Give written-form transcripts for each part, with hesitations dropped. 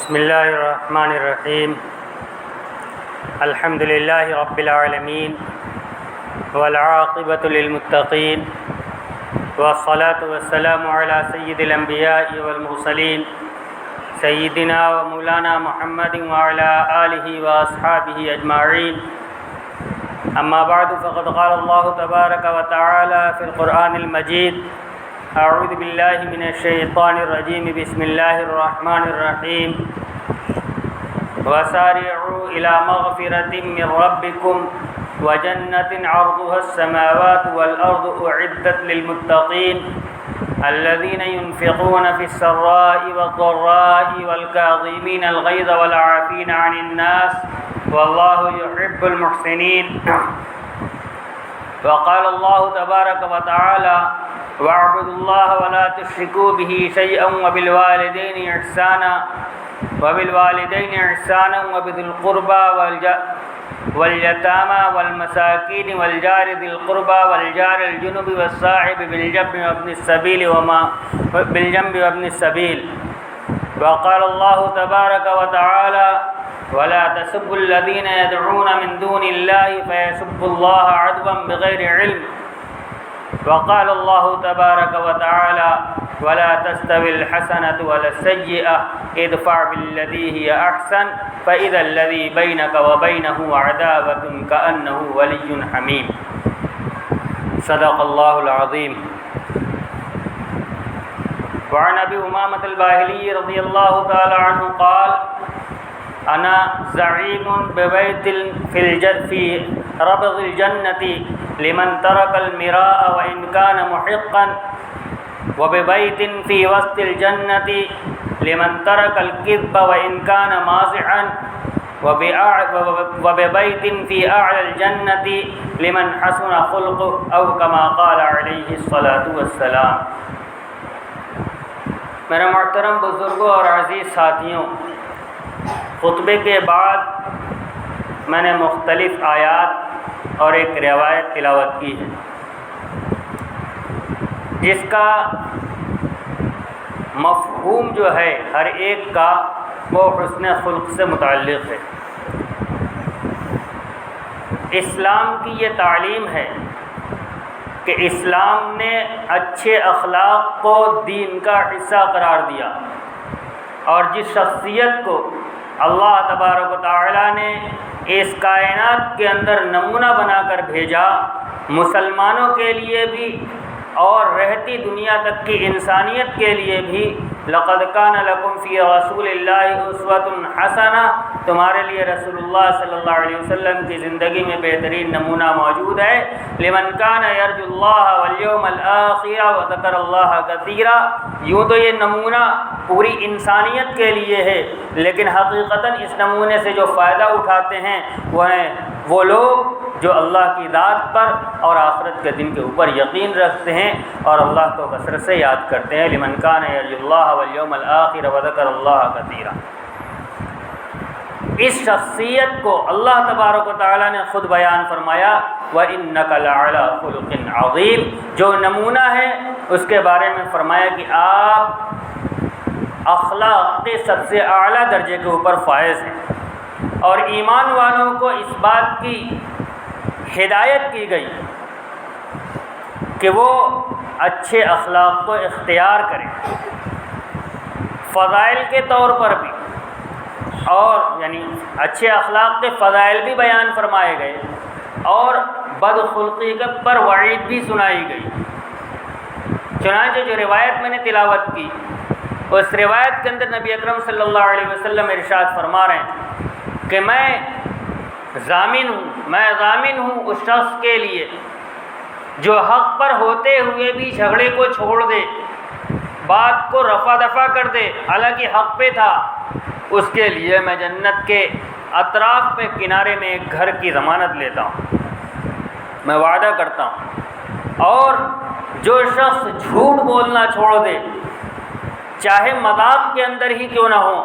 بسم الله الرحمن الرحيم. الحمد لله رب العالمين والعاقبة للمتقين والصلاة والسلام على سيد الأنبياء والمرسلين سيدنا ومولانا محمد وعلى آله وأصحابه أجمعين. أما بعد فقد قال الله تبارك وتعالى في القرآن المجيد: أعوذ بالله من الشيطان الرجيم. بسم الله الرحمن الرحيم. وسارعوا إلى مغفرة من ربكم وجنة عرضها السماوات والأرض أعدت للمتقين الذين ينفقون في السراء والضراء والكاظمين الغيظ والعافين عن الناس والله يحب المحسنين. وقال الله تبارك وتعالى: واعبدوا الله ولا تشركوا به شيئا وبالوالدين إحسانا وبذي القربى واليتامى والمساكين والجار ذي القربى والجار الجنب والصاحب بالجنب وابن السبيل. وقال الله تبارك وتعالى: ولا تسبوا الذين يدعون من دون الله فيسبوا الله عدوا بغير علم. وقال الله تبارك وتعالى: ولا تستوي الحسنة ولا السيئة ادفع بالذي هي أحسن فإذا الذي بينك وبينه عداوة كأنه ولي حميم. صدق الله العظيم. وعن أبي أمامة الباهلي رضي الله تعالى عنه قال: أنا زعيم ببيت في ربض الجنة لمن ترك المراء وإن كان محقا، وببيت في وسط الجنة لمن ترك الكذب وإن كان مازحا، وببيت في أعلى الجنة لمن حسن خلقه أو كما قال عليه الصلاة والسلام. میرے محترم بزرگوں اور عزیز ساتھیوں، خطبے کے بعد میں نے مختلف آیات اور ایک روایت تلاوت کی ہے جس کا مفہوم جو ہے ہر ایک کا وہ حسن خلق سے متعلق ہے. اسلام کی یہ تعلیم ہے کہ اسلام نے اچھے اخلاق کو دین کا حصہ قرار دیا، اور جس شخصیت کو اللہ تبارک و تعالیٰ نے اس کائنات کے اندر نمونہ بنا کر بھیجا، مسلمانوں کے لیے بھی اور رہتی دنیا تک کی انسانیت کے لیے بھی، لقد کان لکم فی رسول اللہ اسوۃ حسنہ، تمہارے لیے رسول اللہ صلی اللہ علیہ وسلم کی زندگی میں بہترین نمونہ موجود ہے. لمن کان یرجو اللہ والیوم الآخر وذکر اللہ کثیرا. یوں تو یہ نمونہ پوری انسانیت کے لیے ہے، لیکن حقیقتاً اس نمونے سے جو فائدہ اٹھاتے ہیں وہ ہیں وہ لوگ جو اللہ کی ذات پر اور آخرت کے دن کے اوپر یقین رکھتے ہیں اور اللہ کو کثرت سے یاد کرتے ہیں. لمن کان یرجو اللہ والیوم الآخر وذکر اللہ کثیرا. اس شخصیت کو اللہ تبارک و تعالیٰ نے خود بیان فرمایا: وَإِنَّكَ لَعَلَىٰ خُلُقٍ عَظِيمٍ. جو نمونہ ہے اس کے بارے میں فرمایا کہ آپ اخلاق کے سب سے اعلیٰ درجے کے اوپر فائز ہیں، اور ایمان والوں کو اس بات کی ہدایت کی گئی کہ وہ اچھے اخلاق کو اختیار کریں، فضائل کے طور پر بھی، اور یعنی اچھے اخلاق کے فضائل بھی بیان فرمائے گئے اور بدخلقی پر وعید بھی سنائی گئی. چنانچہ جو روایت میں نے تلاوت کی، اس روایت کے اندر نبی اکرم صلی اللہ علیہ وسلم ارشاد فرما رہے ہیں کہ میں ضامن ہوں اس شخص کے لیے جو حق پر ہوتے ہوئے بھی جھگڑے کو چھوڑ دے، بات کو رفع دفع کر دے، حالانکہ حق پہ تھا. اس کے لیے میں جنت کے اطراف پہ کنارے میں ایک گھر کی ضمانت لیتا ہوں، میں وعدہ کرتا ہوں. اور جو شخص جھوٹ بولنا چھوڑ دے، چاہے مذاق کے اندر ہی کیوں نہ ہو،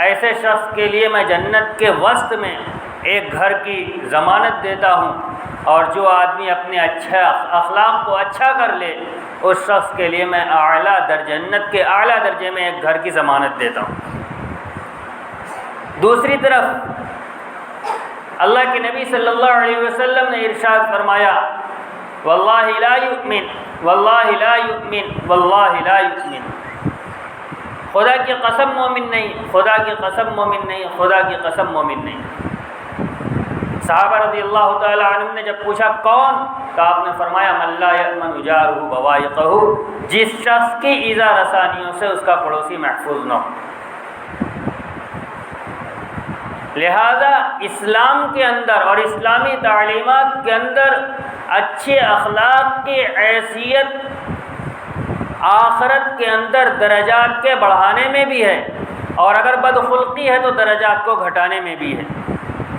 ایسے شخص کے لیے میں جنت کے وسط میں ایک گھر کی ضمانت دیتا ہوں. اور جو آدمی اپنے اچھا اخلاق کو اچھا کر لے، اس شخص کے لیے میں جنت کے اعلیٰ درجے میں ایک گھر کی ضمانت دیتا ہوں. دوسری طرف اللہ کے نبی صلی اللہ علیہ وسلم نے ارشاد فرمایا واللہ لا یؤمن واللہ لا یؤمن واللہ لا یؤمن، خدا کی قسم مومن نہیں، خدا کی قسم مومن نہیں، خدا کی قسم مومن نہیں۔ صحابہ رضی اللہ تعالی عنہم نے جب پوچھا کون، تو آپ نے فرمایا من لا یأمن جارہ بوائقہ، جس شخص کی ایذا رسانیوں سے اس کا پڑوسی محفوظ نہ ہو۔ لہذا اسلام کے اندر اور اسلامی تعلیمات کے اندر اچھے اخلاق کی حیثیت آخرت کے اندر درجات کے بڑھانے میں بھی ہے، اور اگر بدخلقی ہے تو درجات کو گھٹانے میں بھی ہے۔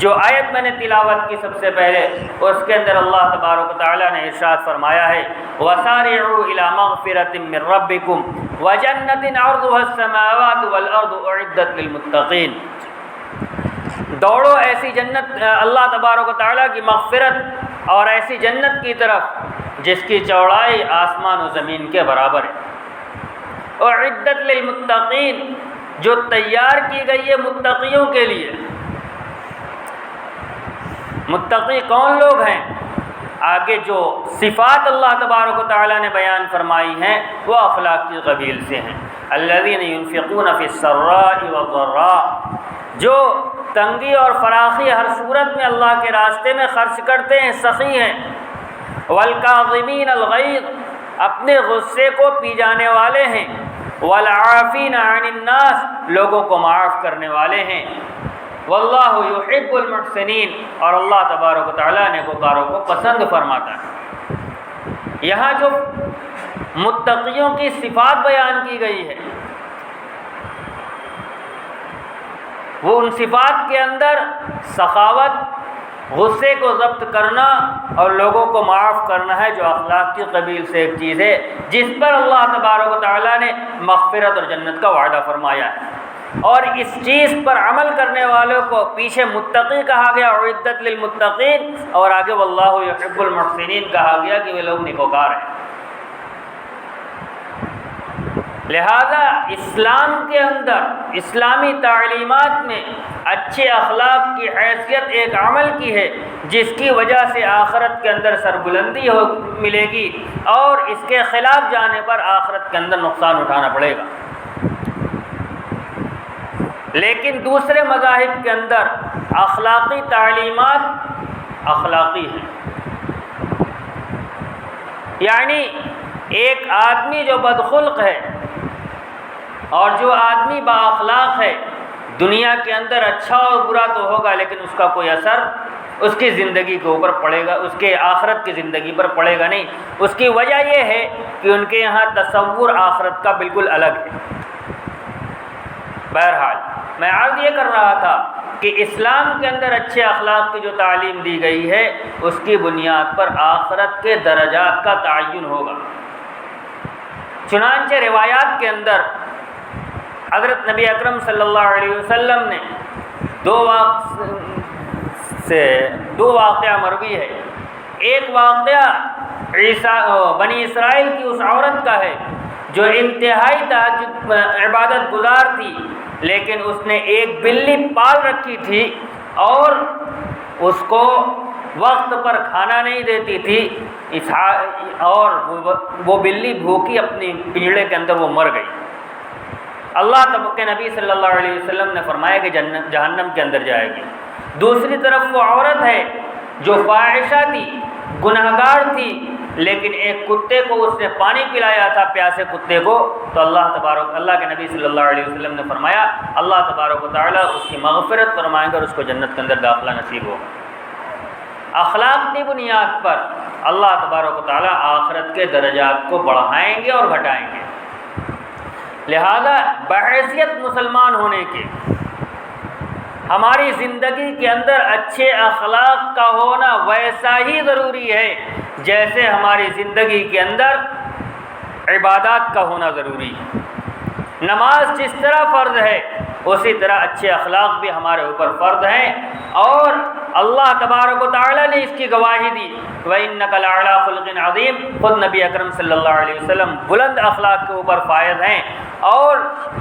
جو آیت میں نے تلاوت کی سب سے پہلے، اس کے اندر اللہ تبارک و تعالیٰ نے ارشاد فرمایا ہے وَسَارِعُوا إِلَىٰ مَغْفِرَةٍ مِّن رَّبِّكُمْ وَجَنَّةٍ عَرْضُهَا السَّمَاوَاتُ وَالْأَرْضُ أُعِدَّتْ لِلْمُتَّقِينَ، دوڑو ایسی جنت، اللہ تبارک و تعالیٰ کی مغفرت اور ایسی جنت کی طرف جس کی چوڑائی آسمان و زمین کے برابر ہے، اعدت للمتقین، جو تیار کی گئی ہے متقیوں کے لیے۔ متقی کون لوگ ہیں؟ آگے جو صفات اللہ تبارک و تعالیٰ نے بیان فرمائی ہیں وہ اخلاق کی قبیل سے ہیں۔ الذین ينفقون فی السراء والضراء، جو تنگی اور فراخی ہر صورت میں اللہ کے راستے میں خرچ کرتے ہیں، سخی ہیں۔ والکاظمین الغیظ، اپنے غصے کو پی جانے والے ہیں۔ والعافین عن الناس، لوگوں کو معاف کرنے والے ہیں۔ واللہ یحب المحسنین، اور اللہ تبارک و تعالیٰ نیکوکاروں کو پسند فرماتا ہے۔ یہاں جو متقیوں کی صفات بیان کی گئی ہے، وہ ان صفات کے اندر سخاوت، غصے کو ضبط کرنا اور لوگوں کو معاف کرنا ہے، جو اخلاق کی قبیل سے ایک چیز ہے جس پر اللہ تبارک و تعالیٰ نے مغفرت اور جنت کا وعدہ فرمایا ہے۔ اور اس چیز پر عمل کرنے والوں کو پیچھے متقی کہا گیا اعدت للمتقین، اور آگے واللہ یحب المحسنین کہا گیا کہ وہ لوگ نیکوکار ہیں۔ لہذا اسلام کے اندر اسلامی تعلیمات میں اچھے اخلاق کی حیثیت ایک عمل کی ہے جس کی وجہ سے آخرت کے اندر سربلندی ملے گی، اور اس کے خلاف جانے پر آخرت کے اندر نقصان اٹھانا پڑے گا۔ لیکن دوسرے مذاہب کے اندر اخلاقی تعلیمات اخلاقی ہیں، یعنی ایک آدمی جو بدخلق ہے اور جو آدمی با اخلاق ہے، دنیا کے اندر اچھا اور برا تو ہوگا لیکن اس کا کوئی اثر اس کی زندگی کے اوپر پڑے گا، اس کے آخرت کی زندگی پر پڑے گا نہیں۔ اس کی وجہ یہ ہے کہ ان کے یہاں تصور آخرت کا بالکل الگ ہے۔ بہرحال میں عرض یہ کر رہا تھا کہ اسلام کے اندر اچھے اخلاق کی جو تعلیم دی گئی ہے اس کی بنیاد پر آخرت کے درجات کا تعین ہوگا۔ چنانچہ روایات کے اندر حضرت نبی اکرم صلی اللہ علیہ وسلم نے دو واقعہ مروی ہے۔ ایک واقعہ بنی اسرائیل کی اس عورت کا ہے جو انتہائی تہجد عبادت گزار تھی، لیکن اس نے ایک بلی پال رکھی تھی اور اس کو وقت پر کھانا نہیں دیتی تھی، اور وہ بلی بھوکی اپنی پنجڑے کے اندر وہ مر گئی۔ اللہ کے نبی صلی اللہ علیہ وسلم نے فرمایا کہ جہنم کے اندر جائے گی۔ دوسری طرف وہ عورت ہے جو فاحشہ تھی، گنہگار تھی، لیکن ایک کتے کو اس نے پانی پلایا تھا، پیاسے کتے کو، تو اللہ کے نبی صلی اللہ علیہ وسلم نے فرمایا اللہ تبارک و تعالیٰ اس کی مغفرت فرمائیں گے اور اس کو جنت کے اندر داخلہ نصیب ہوگا۔ اخلاق کی بنیاد پر اللہ تبارک و تعالیٰ آخرت کے درجات کو بڑھائیں گے اور گھٹائیں گے۔ لہذا بحیثیت مسلمان ہونے کے ہماری زندگی کے اندر اچھے اخلاق کا ہونا ویسا ہی ضروری ہے جیسے ہماری زندگی کے اندر عبادات کا ہونا ضروری ہے۔ نماز جس طرح فرض ہے اسی طرح اچھے اخلاق بھی ہمارے اوپر فرض ہیں، اور اللہ تبارک و تعالیٰ نے اس کی گواہی دی، وَإِنَّكَ لَعَلَىٰ خُلُقٍ عَظِيمٍ، خود نبی اکرم صلی اللہ علیہ وسلم بلند اخلاق کے اوپر فائز ہیں، اور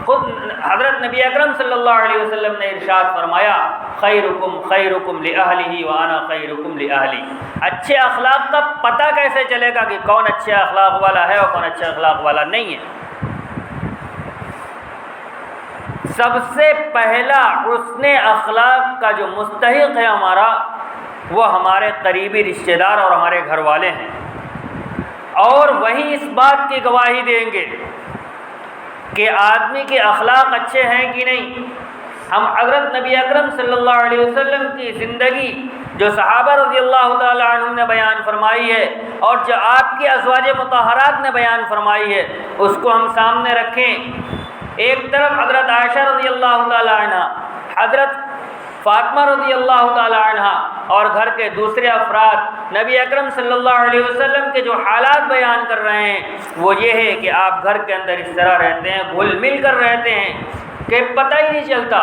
خود حضرت نبی اکرم صلی اللہ علیہ وسلم نے ارشاد فرمایا خیرکم خیرکم لأہلہ وأنا خیرکم لأہلی۔ اچھے اخلاق کا پتہ کیسے چلے گا کہ کون اچھے اخلاق والا ہے اور کون اچھے اخلاق والا نہیں ہے؟ سب سے پہلا حسن اخلاق کا جو مستحق ہے ہمارا، وہ ہمارے قریبی رشتہ دار اور ہمارے گھر والے ہیں، اور وہی اس بات کی گواہی دیں گے کہ آدمی کے اخلاق اچھے ہیں کہ نہیں۔ ہم حضرت نبی اکرم صلی اللہ علیہ وسلم کی زندگی جو صحابہ رضی اللہ تعالی عنہم نے بیان فرمائی ہے اور جو آپ کی ازواج مطہرات نے بیان فرمائی ہے، اس کو ہم سامنے رکھیں۔ ایک طرف حضرت عائشہ رضی اللہ تعالی عنہ، حضرت فاطمہ رضی اللہ تعالی عنہ، اور گھر کے دوسرے افراد نبی اکرم صلی اللہ علیہ وسلم کے جو حالات بیان کر رہے ہیں وہ یہ ہے کہ آپ گھر کے اندر اس طرح رہتے ہیں، گھل مل کر رہتے ہیں کہ پتہ ہی نہیں چلتا،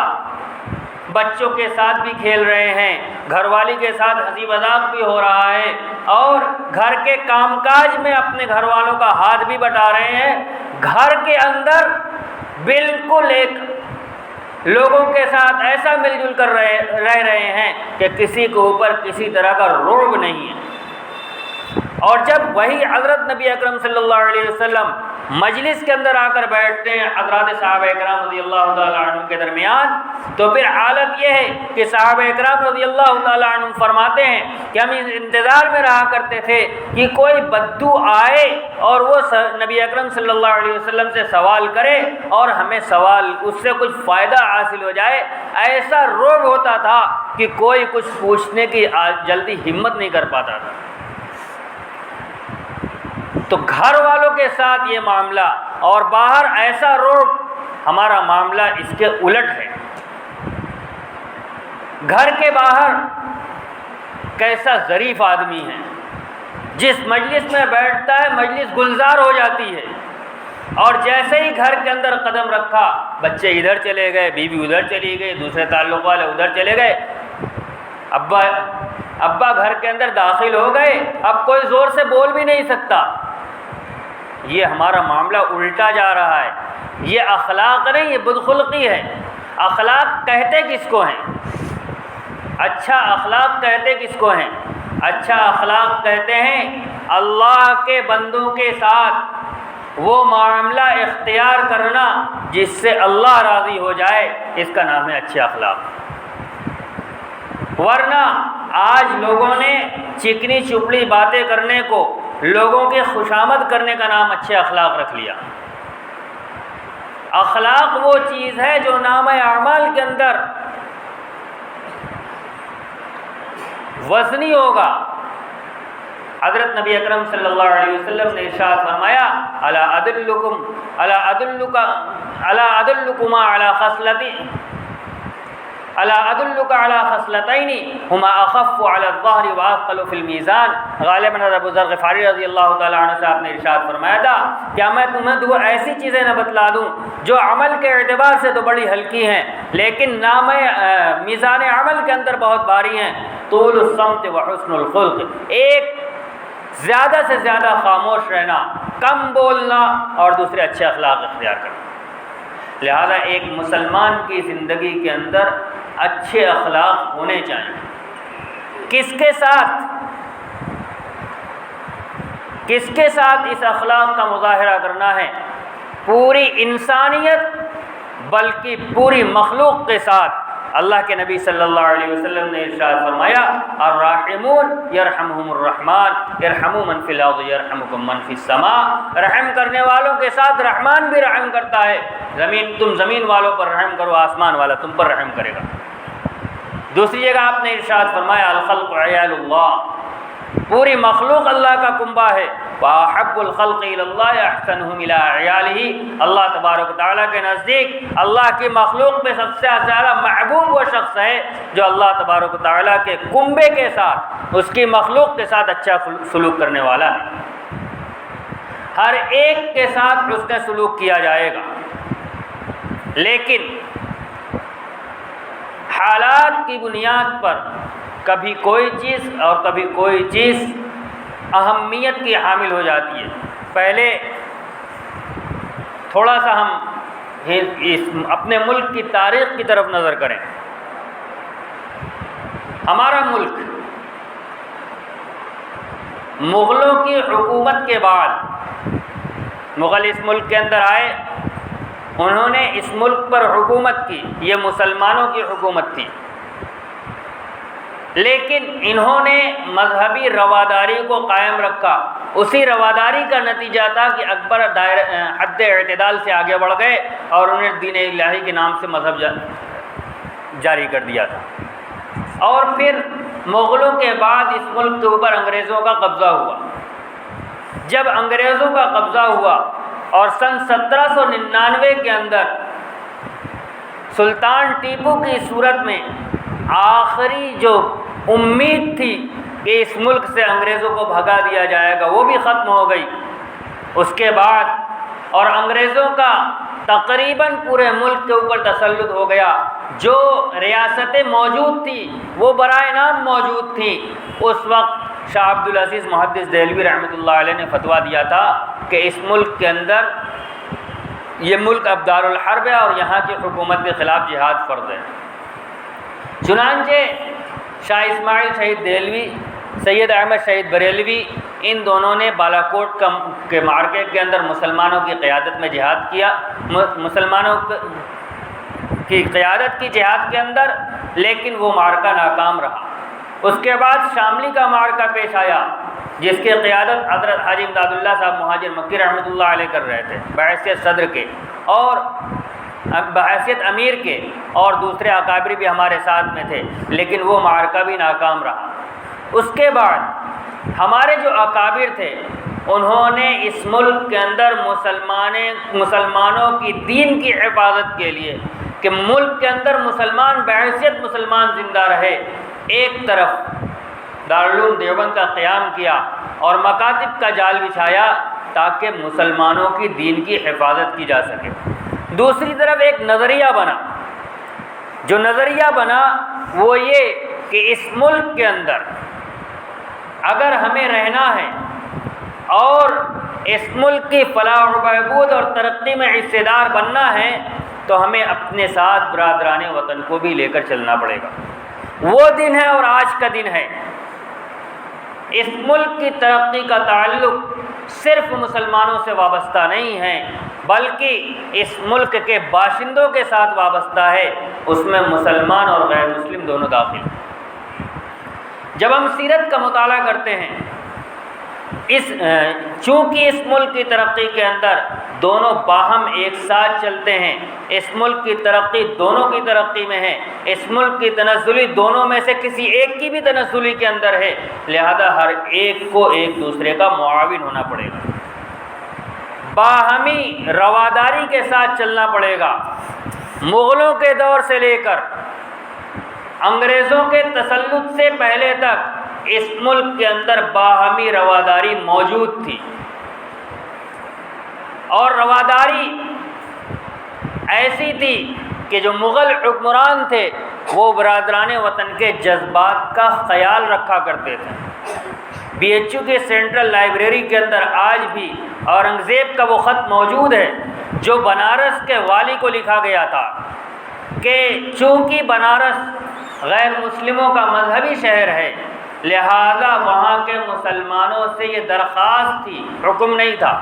بچوں کے ساتھ بھی کھیل رہے ہیں، گھر والی کے ساتھ ہنسی مذاق بھی ہو رہا ہے، اور گھر کے کام کاج میں اپنے گھر والوں کا ہاتھ بھی بٹا رہے ہیں۔ گھر کے اندر بالکل ایک لوگوں کے ساتھ ایسا مل جل کر رہ رہے ہیں کہ کسی کے اوپر کسی طرح کا رعب نہیں ہے۔ اور جب وہی حضرت نبی اکرم صلی اللہ علیہ وسلم مجلس کے اندر آ کر بیٹھتے ہیں حضرات صحابہ اکرام رضی اللہ تعالیٰ عنہ کے درمیان، تو پھر حالت یہ ہے کہ صحابہ اکرام رضی اللہ تعالیٰ عنہ فرماتے ہیں کہ ہم انتظار میں رہا کرتے تھے کہ کوئی بدو آئے اور وہ نبی اکرم صلی اللہ علیہ وسلم سے سوال کرے اور ہمیں سوال اس سے کچھ فائدہ حاصل ہو جائے۔ ایسا رعب ہوتا تھا کہ کوئی کچھ پوچھنے کی جلدی ہمت نہیں کر پاتا تھا۔ تو گھر والوں کے ساتھ یہ معاملہ، اور باہر ایسا رعب، ہمارا معاملہ اس کے الٹ ہے۔ گھر کے باہر کیسا ظریف آدمی ہے، جس مجلس میں بیٹھتا ہے مجلس گلزار ہو جاتی ہے، اور جیسے ہی گھر کے اندر قدم رکھا بچے ادھر چلے گئے، بیوی ادھر چلی گئی، دوسرے تعلق والے ادھر چلے گئے، ابا گھر کے اندر داخل ہو گئے، اب کوئی زور سے بول بھی نہیں سکتا۔ یہ ہمارا معاملہ الٹا جا رہا ہے۔ یہ اخلاق نہیں، یہ بدخلقی ہے۔ اخلاق کہتے کس کو ہیں؟ اچھا اخلاق کہتے کس کو ہیں؟ اچھا اخلاق کہتے ہیں اللہ کے بندوں کے ساتھ وہ معاملہ اختیار کرنا جس سے اللہ راضی ہو جائے، اس کا نام ہے اچھے اخلاق۔ ورنہ آج لوگوں نے چکنی چپڑی باتیں کرنے کو، لوگوں کے خوشامد کرنے کا نام اچھے اخلاق رکھ لیا۔ اخلاق وہ چیز ہے جو نام اعمال کے اندر وزنی ہوگا۔ حضرت نبی اکرم صلی اللہ علیہ وسلم نے ارشاد فرمایا الا ادلک علی خصلتین ہما اخف علی الظہر واثقل فی المیزان۔ غالباً ابو ذر غفاری رضی اللہ تعالی عنہ صاحب نے ارشاد فرمایا تھا کیا میں تمہیں دو ایسی چیزیں نہ بتلا دوں جو عمل کے اعتبار سے تو بڑی ہلکی ہیں لیکن نام میزان عمل کے اندر بہت بھاری ہیں؟ طول الصمت وحسن الخلق، ایک زیادہ سے زیادہ خاموش رہنا، کم بولنا، اور دوسرے اچھے اخلاق اختیار کرنا۔ لہذا ایک مسلمان کی زندگی کے اندر اچھے اخلاق ہونے چاہیے۔ کس کے ساتھ اس اخلاق کا مظاہرہ کرنا ہے؟ پوری انسانیت بلکہ پوری مخلوق کے ساتھ۔ اللہ کے نبی صلی اللہ علیہ وسلم نے ارشاد فرمایا الراحمون یرحمہم الرحمن ارحموا من فی الارض یرحمکم من فی السماء۔ رحم کرنے والوں کے ساتھ رحمان بھی رحم کرتا ہے۔ تم زمین والوں پر رحم کرو، آسمان والا تم پر رحم کرے گا۔ دوسری جگہ آپ نے ارشاد فرمایا الخلق عیال اللہ، پوری مخلوق اللہ کا کنبہ ہے۔ وَأَحَبُّ الْخَلْقِ إِلَى اللَّهِ أَحْسَنُهُمْ إِلَىٰ عِيَالِهِ، اللہ تبارک و تعالیٰ کے نزدیک اللہ کی مخلوق میں سب سے زیادہ محبوب وہ شخص ہے جو اللہ تبارک و تعالیٰ کے کنبے کے ساتھ، اس کی مخلوق کے ساتھ اچھا سلوک کرنے والا ہے۔ ہر ایک کے ساتھ اس نے سلوک کیا جائے گا، لیکن حالات کی بنیاد پر کبھی کوئی چیز اور کبھی کوئی چیز اہمیت کی حامل ہو جاتی ہے۔ پہلے تھوڑا سا ہم اپنے ملک کی تاریخ کی طرف نظر کریں۔ ہمارا ملک مغلوں کی حکومت کے بعد، مغل اس ملک کے اندر آئے، انہوں نے اس ملک پر حکومت کی، یہ مسلمانوں کی حکومت تھی، لیکن انہوں نے مذہبی رواداری کو قائم رکھا۔ اسی رواداری کا نتیجہ تھا کہ اکبر حد اعتدال سے آگے بڑھ گئے اور انہیں دین الہی کے نام سے مذہب جاری کر دیا تھا۔ اور پھر مغلوں کے بعد اس ملک کے اوپر انگریزوں کا قبضہ ہوا۔ جب انگریزوں کا قبضہ ہوا اور سن 1799 کے اندر سلطان ٹیپو کی صورت میں آخری جو امید تھی کہ اس ملک سے انگریزوں کو بھگا دیا جائے گا، وہ بھی ختم ہو گئی۔ اس کے بعد اور انگریزوں کا تقریباً پورے ملک کے اوپر تسلط ہو گیا۔ جو ریاستیں موجود تھیں وہ برائے نام موجود تھیں۔ اس وقت شاہ عبدالعزیز محدث دہلوی رحمۃ اللہ علیہ نے فتویٰ دیا تھا کہ اس ملک کے اندر یہ ملک اب دارالحرب ہے اور یہاں کی حکومت کے خلاف جہاد فرض ہے۔ چنانچہ شاہ اسماعیل شہید دہلوی، سید احمد شہید بریلوی، ان دونوں نے بالاکوٹ کے معرکے کے اندر مسلمانوں کی قیادت میں جہاد کیا، مسلمانوں کی قیادت کی جہاد کے اندر، لیکن وہ معرکہ ناکام رہا۔ اس کے بعد شاملی کا معرکہ پیش آیا، جس کی قیادت حضرت حاجی امداد اللہ صاحب مہاجر مکی رحمۃ اللہ علیہ کر رہے تھے بحیثیت صدر کے اور بحیثیت امیر کے، اور دوسرے اکابری بھی ہمارے ساتھ میں تھے، لیکن وہ معرکہ بھی ناکام رہا۔ اس کے بعد ہمارے جو اکابر تھے انہوں نے اس ملک کے اندر مسلمانوں کی دین کی حفاظت کے لیے کہ ملک کے اندر مسلمان بحیثیت مسلمان زندہ رہے، ایک طرف دارالعلوم دیوبند کا قیام کیا اور مکاتب کا جال بچھایا تاکہ مسلمانوں کی دین کی حفاظت کی جا سکے۔ دوسری طرف ایک نظریہ بنا، جو نظریہ بنا وہ یہ کہ اس ملک کے اندر اگر ہمیں رہنا ہے اور اس ملک کی فلاح و بہبود اور ترقی میں حصے دار بننا ہے تو ہمیں اپنے ساتھ برادران وطن کو بھی لے کر چلنا پڑے گا۔ وہ دن ہے اور آج کا دن ہے۔ اس ملک کی ترقی کا تعلق صرف مسلمانوں سے وابستہ نہیں ہے، بلکہ اس ملک کے باشندوں کے ساتھ وابستہ ہے، اس میں مسلمان اور غیر مسلم دونوں داخل ہیں۔ جب ہم سیرت کا مطالعہ کرتے ہیں، چونکہ اس ملک کی ترقی کے اندر دونوں باہم ایک ساتھ چلتے ہیں، اس ملک کی ترقی دونوں کی ترقی میں ہے، اس ملک کی تنزلی دونوں میں سے کسی ایک کی بھی تنزلی کے اندر ہے، لہذا ہر ایک کو ایک دوسرے کا معاون ہونا پڑے گا، باہمی رواداری کے ساتھ چلنا پڑے گا۔ مغلوں کے دور سے لے کر انگریزوں کے تسلط سے پہلے تک اس ملک کے اندر باہمی رواداری موجود تھی، اور رواداری ایسی تھی کہ جو مغل حکمران تھے وہ برادران وطن کے جذبات کا خیال رکھا کرتے تھے۔ بی ایچ یو کے سینٹرل لائبریری کے اندر آج بھی اورنگزیب کا وہ خط موجود ہے جو بنارس کے والی کو لکھا گیا تھا کہ چونکہ بنارس غیر مسلموں کا مذہبی شہر ہے، لہذا وہاں کے مسلمانوں سے یہ درخواست تھی، حکم نہیں تھا،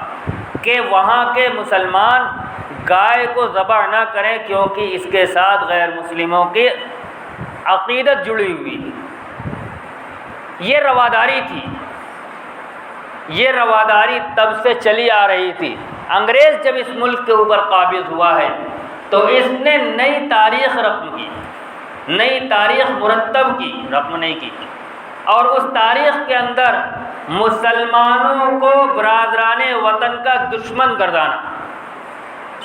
کہ وہاں کے مسلمان گائے کو ذبح نہ کریں کیونکہ اس کے ساتھ غیر مسلموں کی عقیدت جڑی ہوئی۔ یہ رواداری تھی، یہ رواداری تب سے چلی آ رہی تھی۔ انگریز جب اس ملک کے اوپر قابض ہوا ہے تو اس نے نئی تاریخ رقم کی، نئی تاریخ مرتب کی، رقم نہیں کی، اور اس تاریخ کے اندر مسلمانوں کو برادران وطن کا دشمن گردانا،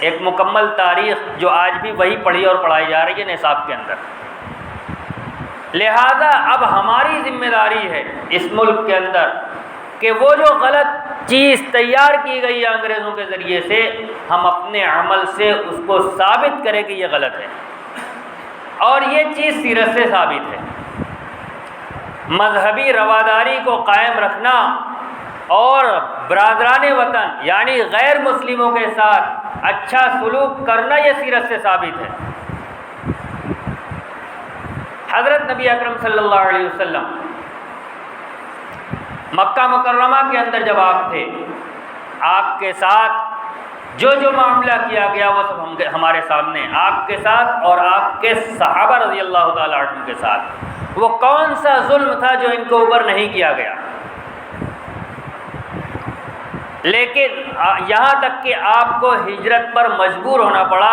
ایک مکمل تاریخ جو آج بھی وہی پڑھی اور پڑھائی جا رہی ہے نصاب کے اندر۔ لہذا اب ہماری ذمہ داری ہے اس ملک کے اندر کہ وہ جو غلط چیز تیار کی گئی ہے انگریزوں کے ذریعے سے، ہم اپنے عمل سے اس کو ثابت کریں کہ یہ غلط ہے، اور یہ چیز سیرت سے ثابت ہے۔ مذہبی رواداری کو قائم رکھنا اور برادران وطن یعنی غیر مسلموں کے ساتھ اچھا سلوک کرنا یہ سیرت سے ثابت ہے۔ حضرت نبی اکرم صلی اللہ علیہ وسلم مکہ مکرمہ کے اندر جب آپ تھے، آپ کے ساتھ جو جو معاملہ کیا گیا وہ سب ہمارے سامنے، آپ کے ساتھ اور آپ کے صحابہ رضی اللہ تعالیٰ عنہ کے ساتھ وہ کون سا ظلم تھا جو ان کے اوپر نہیں کیا گیا۔ لیکن یہاں تک کہ آپ کو ہجرت پر مجبور ہونا پڑا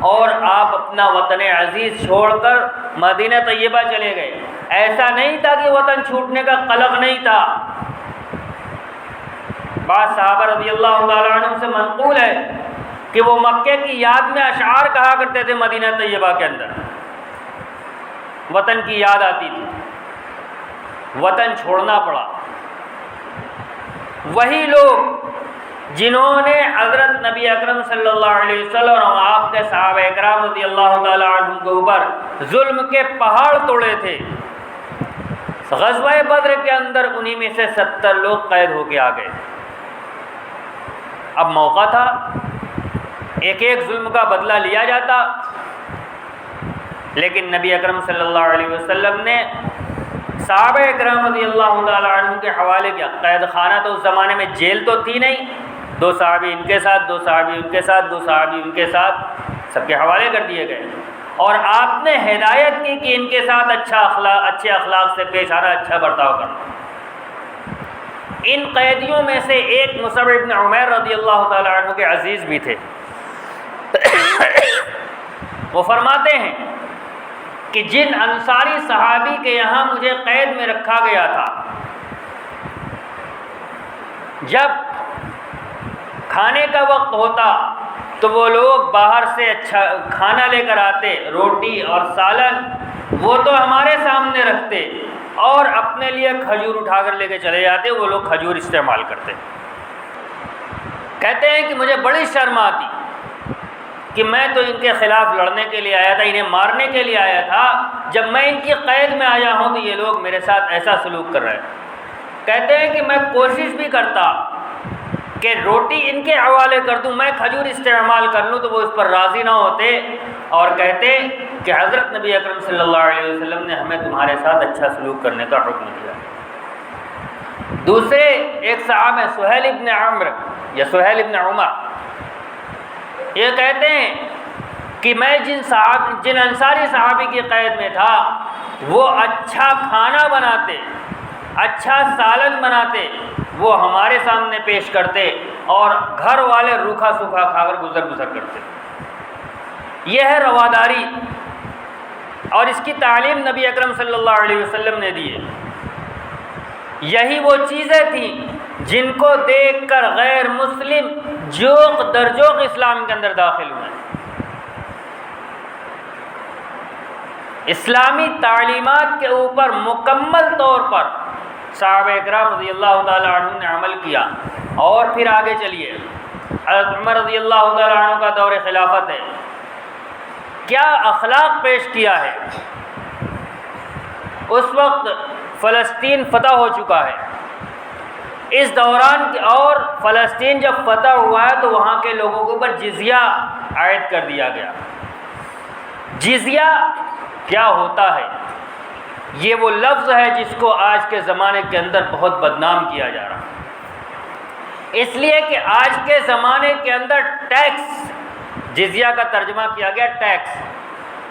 اور آپ اپنا وطن عزیز چھوڑ کر مدینہ طیبہ چلے گئے۔ ایسا نہیں تھا کہ وطن چھوٹنے کا قلق نہیں تھا۔ بعض صحابہ رضی اللہ تعالیٰ عنہ سے منقول ہے کہ وہ مکے کی یاد میں اشعار کہا کرتے تھے مدینہ طیبہ کے اندر، وطن کی یاد آتی تھی، وطن چھوڑنا پڑا۔ وہی لوگ جنہوں نے حضرت نبی اکرم صلی اللہ علیہ وسلم اور آپ کے صحابہ اکرام رضی اللہ تعالیٰ عنہ کے اوپر ظلم کے پہاڑ توڑے تھے، غزوہ بدر کے اندر انہی میں سے 70 لوگ قید ہو کے آ گئے۔ اب موقع تھا ایک ایک ظلم کا بدلہ لیا جاتا، لیکن نبی اکرم صلی اللہ علیہ وسلم نے صحابہ اکرام رضی اللہ تعالیٰ عنہ کے حوالے کیا۔ قید خانہ تو اس زمانے میں جیل تو تھی نہیں، 2 صحابی ان کے ساتھ، 2 صحابی ان کے ساتھ، 2 صحابی ان کے ساتھ، سب کے حوالے کر دیے گئے، اور آپ نے ہدایت کی کہ ان کے ساتھ اچھے اخلاق سے پیش آنا، اچھا برتاؤ کرنا۔ ان قیدیوں میں سے ایک مصعب بن عمیر رضی اللہ تعالیٰ عنہ کے عزیز بھی تھے۔ وہ فرماتے ہیں کہ جن انصاری صحابی کے یہاں مجھے قید میں رکھا گیا تھا، جب کھانے کا وقت ہوتا تو وہ لوگ باہر سے اچھا کھانا لے کر آتے، روٹی اور سالن وہ تو ہمارے سامنے رکھتے، اور اپنے لیے کھجور اٹھا کر لے کے چلے جاتے، وہ لوگ کھجور استعمال کرتے۔ کہتے ہیں کہ مجھے بڑی شرم آتی کہ میں تو ان کے خلاف لڑنے کے لیے آیا تھا، انہیں مارنے کے لیے آیا تھا، جب میں ان کی قید میں آیا ہوں تو یہ لوگ میرے ساتھ ایسا سلوک کر رہے ہیں۔ کہتے ہیں کہ میں کوشش بھی کرتا کہ روٹی ان کے حوالے کر دوں، میں کھجور استعمال کر لوں، تو وہ اس پر راضی نہ ہوتے اور کہتے کہ حضرت نبی اکرم صلی اللہ علیہ وسلم نے ہمیں تمہارے ساتھ اچھا سلوک کرنے کا حکم دیا۔ دوسرے ایک صحابہ ہیں سہیل ابن عمرو یا سہیل ابن عمر، یہ کہتے ہیں کہ میں جن انصاری صحابی کی قید میں تھا وہ اچھا کھانا بناتے، اچھا سالن بناتے، وہ ہمارے سامنے پیش کرتے، اور گھر والے روکھا سوکھا کھا کر گزر کرتے۔ یہ ہے رواداری، اور اس کی تعلیم نبی اکرم صلی اللہ علیہ وسلم نے دی ہے۔ یہی وہ چیزیں تھیں جن کو دیکھ کر غیر مسلم جوق در جوق اسلام کے اندر داخل ہوئے۔ اسلامی تعلیمات کے اوپر مکمل طور پر صحابہ اکرام رضی اللہ تعالیٰ عنہ نے عمل کیا۔ اور پھر آگے چلیے، حضرت عمر رضی اللہ تعالیٰ عنہ کا دور خلافت ہے، کیا اخلاق پیش کیا ہے۔ اس وقت فلسطین فتح ہو چکا ہے، اس دوران اور فلسطین جب فتح ہوا ہے تو وہاں کے لوگوں کے اوپر جزیہ عائد کر دیا گیا۔ جزیہ کیا ہوتا ہے؟ یہ وہ لفظ ہے جس کو آج کے زمانے کے اندر بہت بدنام کیا جا رہا ہے، اس لیے کہ آج کے زمانے کے اندر ٹیکس، جزیہ کا ترجمہ کیا گیا ٹیکس،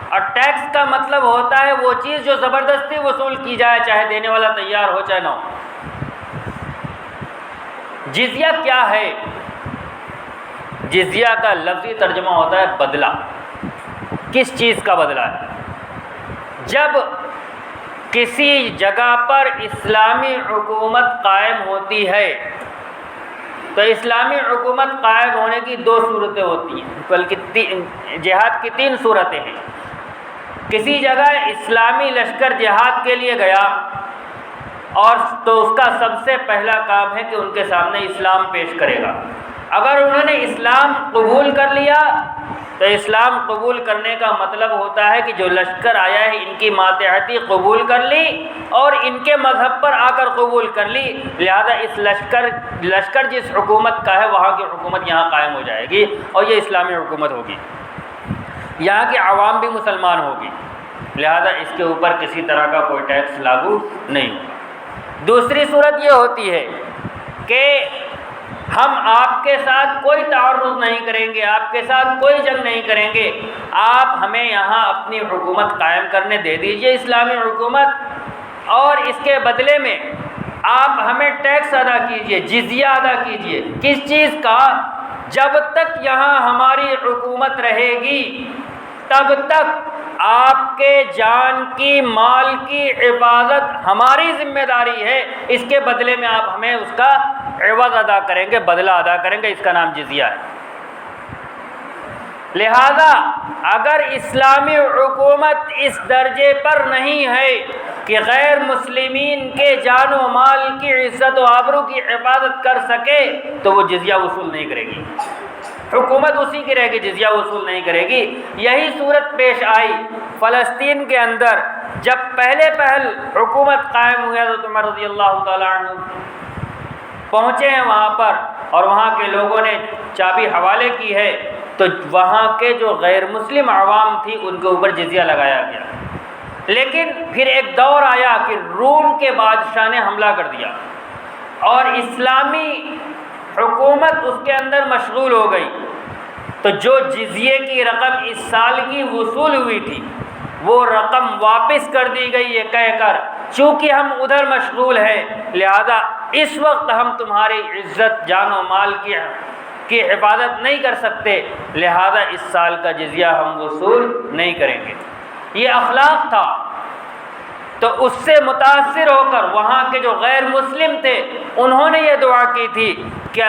اور ٹیکس کا مطلب ہوتا ہے وہ چیز جو زبردستی وصول کی جائے، چاہے دینے والا تیار ہو چاہے نہ ہو۔ جزیہ کیا ہے؟ جزیہ کا لفظی ترجمہ ہوتا ہے بدلہ۔ کس چیز کا بدلہ ہے؟ جب کسی جگہ پر اسلامی حکومت قائم ہوتی ہے تو اسلامی حکومت قائم ہونے کی 2 صورتیں ہوتی ہیں، بلکہ جہاد کی 3 صورتیں ہیں۔ کسی جگہ اسلامی لشکر جہاد کے لیے گیا اور تو اس کا سب سے پہلا کام ہے کہ ان کے سامنے اسلام پیش کرے گا۔ اگر انہوں نے اسلام قبول کر لیا تو اسلام قبول کرنے کا مطلب ہوتا ہے کہ جو لشکر آیا ہے ان کی ماتحتی قبول کر لی اور ان کے مذہب پر آ کر قبول کر لی، لہذا اس لشکر جس حکومت کا ہے وہاں کی حکومت یہاں قائم ہو جائے گی اور یہ اسلامی حکومت ہوگی، یہاں کی عوام بھی مسلمان ہوگی، لہذا اس کے اوپر کسی طرح کا کوئی ٹیکس لاگو نہیں ہوگا۔ دوسری صورت یہ ہوتی ہے کہ ہم آپ کے ساتھ کوئی تعارض نہیں کریں گے، آپ کے ساتھ کوئی جنگ نہیں کریں گے، آپ ہمیں یہاں اپنی حکومت قائم کرنے دے دیجئے، اسلامی حکومت، اور اس کے بدلے میں آپ ہمیں ٹیکس ادا کیجئے، جزیہ ادا کیجئے۔ کس چیز کا؟ جب تک یہاں ہماری حکومت رہے گی تب تک آپ کے جان کی، مال کی حفاظت ہماری ذمہ داری ہے، اس کے بدلے میں آپ ہمیں اس کا عوض ادا کریں گے، بدلہ ادا کریں گے، اس کا نام جزیہ ہے۔ لہذا اگر اسلامی حکومت اس درجے پر نہیں ہے کہ غیر مسلمین کے جان و مال کی عزت و آبرو کی حفاظت کر سکے تو وہ جزیہ وصول نہیں کرے گی، حکومت اسی کی رہے گی، جزیہ وصول نہیں کرے گی۔ یہی صورت پیش آئی فلسطین کے اندر، جب پہل حکومت قائم ہوئی، حضرت عمر رضی اللہ تعالیٰ عنہ پہنچے ہیں وہاں پر اور وہاں کے لوگوں نے چابی حوالے کی ہے، تو وہاں کے جو غیر مسلم عوام تھی ان کے اوپر جزیہ لگایا گیا۔ لیکن پھر ایک دور آیا کہ روم کے بادشاہ نے حملہ کر دیا اور اسلامی حکومت اس کے اندر مشغول ہو گئی، تو جو جزیے کی رقم اس سال کی وصول ہوئی تھی وہ رقم واپس کر دی گئی، یہ کہہ کر چونکہ ہم ادھر مشغول ہیں لہذا اس وقت ہم تمہاری عزت، جان و مال کی حفاظت نہیں کر سکتے، لہذا اس سال کا جزیہ ہم وصول نہیں کریں گے۔ یہ اخلاق تھا۔ تو اس سے متاثر ہو کر وہاں کے جو غیر مسلم تھے انہوں نے یہ دعا کی تھی کہ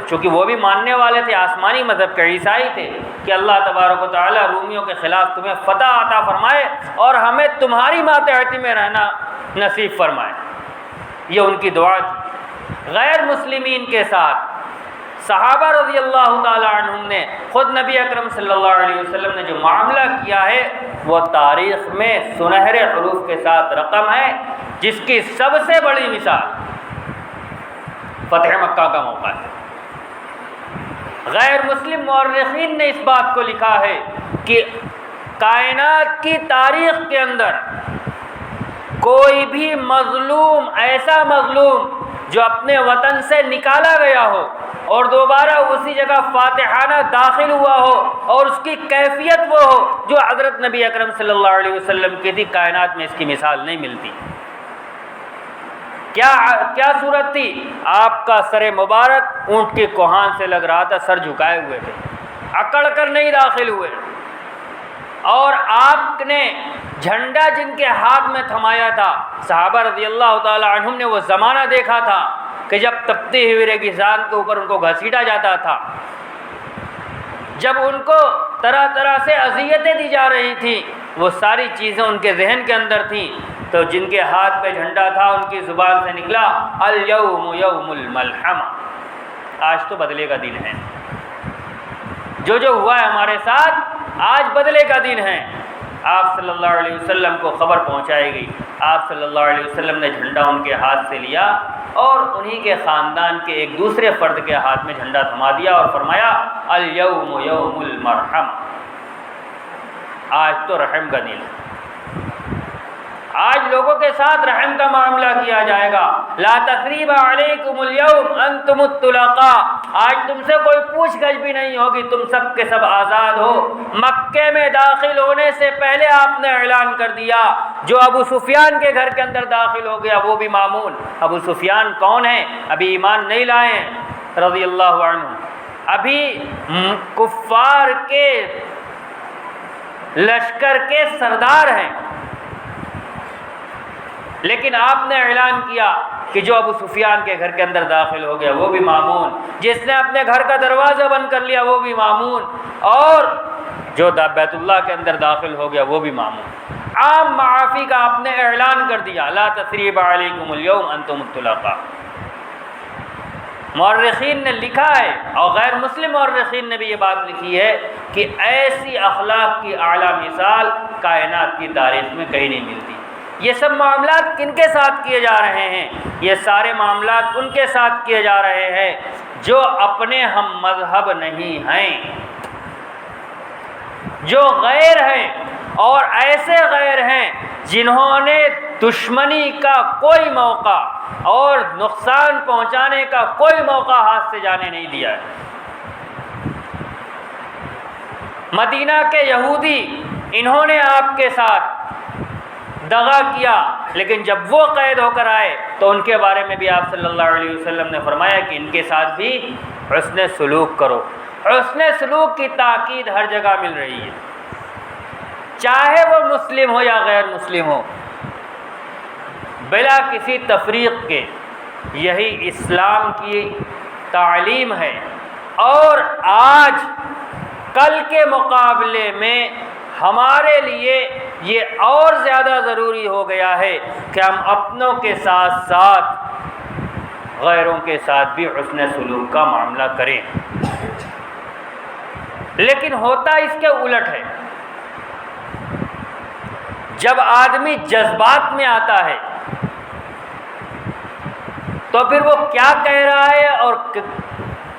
چونکہ وہ بھی ماننے والے تھے، آسمانی مذہب کے عیسائی تھے، کہ اللہ تبارک و تعالیٰ رومیوں کے خلاف تمہیں فتح عطا فرمائے اور ہمیں تمہاری ماتحتی میں رہنا نصیب فرمائے۔ یہ ان کی دعا تھی۔ غیر مسلمین کے ساتھ صحابہ رضی اللہ تعالیٰ عنہم نے، خود نبی اکرم صلی اللہ علیہ وسلم نے جو معاملہ کیا ہے وہ تاریخ میں سنہرے حروف کے ساتھ رقم ہے، جس کی سب سے بڑی مثال فتح مکہ کا موقع ہے۔ غیر مسلم مورخین نے اس بات کو لکھا ہے کہ کائنات کی تاریخ کے اندر کوئی بھی مظلوم، ایسا مظلوم جو اپنے وطن سے نکالا گیا ہو اور دوبارہ اسی جگہ فاتحانہ داخل ہوا ہو اور اس کی کیفیت وہ ہو جو حضرت نبی اکرم صلی اللہ علیہ وسلم کی تھی، کائنات میں اس کی مثال نہیں ملتی۔ کیا صورت تھی؟ آپ کا سر مبارک اونٹ کے کوہان سے لگ رہا تھا، سر جھکائے ہوئے تھے، اکڑ کر نہیں داخل ہوئے، اور آپ نے جھنڈا جن کے ہاتھ میں تھمایا تھا، صحابہ رضی اللہ تعالی عنہم نے وہ زمانہ دیکھا تھا کہ جب تپتی ہوئی ریگستان کے اوپر ان کو گھسیٹا جاتا تھا، جب ان کو طرح طرح سے اذیتیں دی جا رہی تھیں، وہ ساری چیزیں ان کے ذہن کے اندر تھیں، تو جن کے ہاتھ پہ جھنڈا تھا ان کی زبان سے نکلا الیوم یوم الملحمہ، آج تو بدلے کا دن ہے، جو ہوا ہے ہمارے ساتھ آج بدلے کا دن ہے۔ آپ صلی اللہ علیہ وسلم کو خبر پہنچائی گئی، آپ صلی اللہ علیہ وسلم نے جھنڈا ان کے ہاتھ سے لیا اور انہی کے خاندان کے ایک دوسرے فرد کے ہاتھ میں جھنڈا تھما دیا اور فرمایا الیوم یوم المرحمہ، آج تو رحم کا دن ہے، آج لوگوں کے ساتھ رحم کا معاملہ کیا جائے گا۔ لا تثریب علیکم الیوم انتم الطلقاء، آج تم سے کوئی پوچھ گچھ بھی نہیں ہوگی، تم سب کے سب آزاد ہو۔ مکے میں داخل ہونے سے پہلے آپ نے اعلان کر دیا، جو ابو سفیان کے گھر کے اندر داخل ہو گیا وہ بھی مامون۔ ابو سفیان کون ہیں؟ ابھی ایمان نہیں لائے ہیں رضی اللہ عنہ، ابھی کفار کے لشکر کے سردار ہیں، لیکن آپ نے اعلان کیا کہ جو ابو سفیان کے گھر کے اندر داخل ہو گیا وہ بھی مامون، جس نے اپنے گھر کا دروازہ بند کر لیا وہ بھی مامون، اور جو بیت اللہ کے اندر داخل ہو گیا وہ بھی مامون۔ عام معافی کا آپ نے اعلان کر دیا، لا تثریب علیکم الیوم انتم الطلقاء۔ مورخین نے لکھا ہے اور غیر مسلم مورخین نے بھی یہ بات لکھی ہے کہ ایسی اخلاق کی اعلیٰ مثال کائنات کی تاریخ میں کہیں نہیں ملتی۔ یہ سب معاملات کن کے ساتھ کیے جا رہے ہیں؟ یہ سارے معاملات ان کے ساتھ کیے جا رہے ہیں جو اپنے ہم مذہب نہیں ہیں، جو غیر ہیں، اور ایسے غیر ہیں جنہوں نے دشمنی کا کوئی موقع اور نقصان پہنچانے کا کوئی موقع ہاتھ سے جانے نہیں دیا ہے۔ مدینہ کے یہودی انہوں نے آپ کے ساتھ دغا کیا، لیکن جب وہ قید ہو کر آئے تو ان کے بارے میں بھی آپ صلی اللہ علیہ وسلم نے فرمایا کہ ان کے ساتھ بھی حسن سلوک کرو۔ حسن سلوک کی تاکید ہر جگہ مل رہی ہے، چاہے وہ مسلم ہو یا غیر مسلم ہو، بلا کسی تفریق کے۔ یہی اسلام کی تعلیم ہے، اور آج کل کے مقابلے میں ہمارے لیے یہ اور زیادہ ضروری ہو گیا ہے کہ ہم اپنوں کے ساتھ ساتھ غیروں کے ساتھ بھی حسن سلوک کا معاملہ کریں۔ لیکن ہوتا اس کے الٹ ہے۔ جب آدمی جذبات میں آتا ہے تو پھر وہ کیا کہہ رہا ہے اور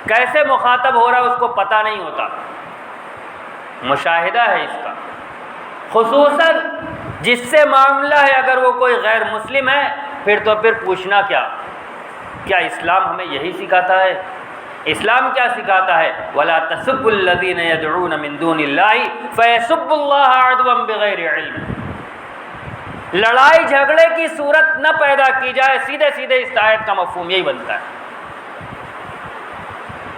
کیسے مخاطب ہو رہا ہے اس کو پتہ نہیں ہوتا۔ مشاہدہ ہے اس کا، خصوصاً جس سے معاملہ ہے اگر وہ کوئی غیر مسلم ہے، پھر پوچھنا کیا اسلام ہمیں یہی سکھاتا ہے؟ اسلام کیا سکھاتا ہے؟ وَلَا تَسُبُّوا الَّذِينَ يَدْعُونَ مِن دُونِ اللَّهِ فَيَسُبُّوا اللَّهَ عَدْوًا بِغَيْرِ عِلْمٍ۔ لڑائی جھگڑے کی صورت نہ پیدا کی جائے، سیدھے اس آیت کا مفہوم یہی بنتا ہے۔